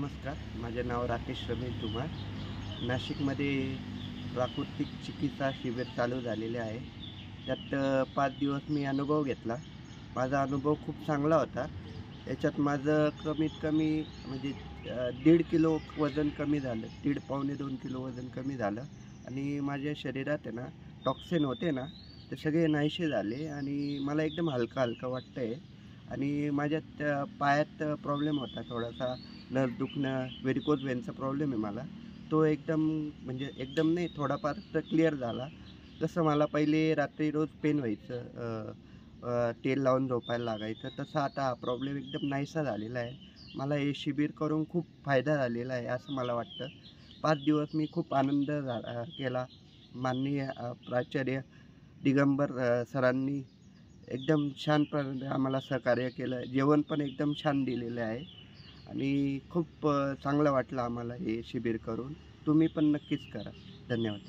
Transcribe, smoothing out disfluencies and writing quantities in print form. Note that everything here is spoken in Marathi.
नमस्कार. माझे नाव राकेश रमेश धुमाळ. नाशिकमध्ये प्राकृतिक चिकित्सा शिबिर चालू झालेले आहे. त्यात 5 दिवस मी अनुभव घेतला. माझा अनुभव खूप चांगला होता. याच्यात माझं कमीत कमी म्हणजे 1.5 किलो वजन कमी झालं. दीड पावणे 2 किलो वजन कमी झालं आणि माझ्या शरीरात आहे ना, टॉक्सिन होते ना, ते सगळे नाहीसे झाले आणि मला एकदम हलकं-हलकं वाटतंय आणि माझ्या त्या पायात प्रॉब्लेम होता थोडासा. नस दुखणं, व्हेरिकोज व्हेनचा प्रॉब्लेम आहे मला. तो एकदम म्हणजे एकदम नाही, थोडाफार तर क्लिअर झाला. जसं मला पहिले रात्री रोज पेन व्हायचं, तेल लावून झोपायला लागायचं, तसं आता हा प्रॉब्लेम एकदम नाहीसा झालेला आहे. मला हे शिबिर करून खूप फायदा झालेला आहे असं मला वाटतं. 5 दिवस मी खूप आनंद केला. माननीय प्राचार्य दिगंबर सरांनी एकदम छानप्रकारे आम्हाला सहकार्य केलं. जेवण पण एकदम छान दिलेलं आहे आणि खूप चांगलं वाटलं आम्हाला हे शिबिर करून. तुम्ही पण नक्कीच करा. धन्यवाद.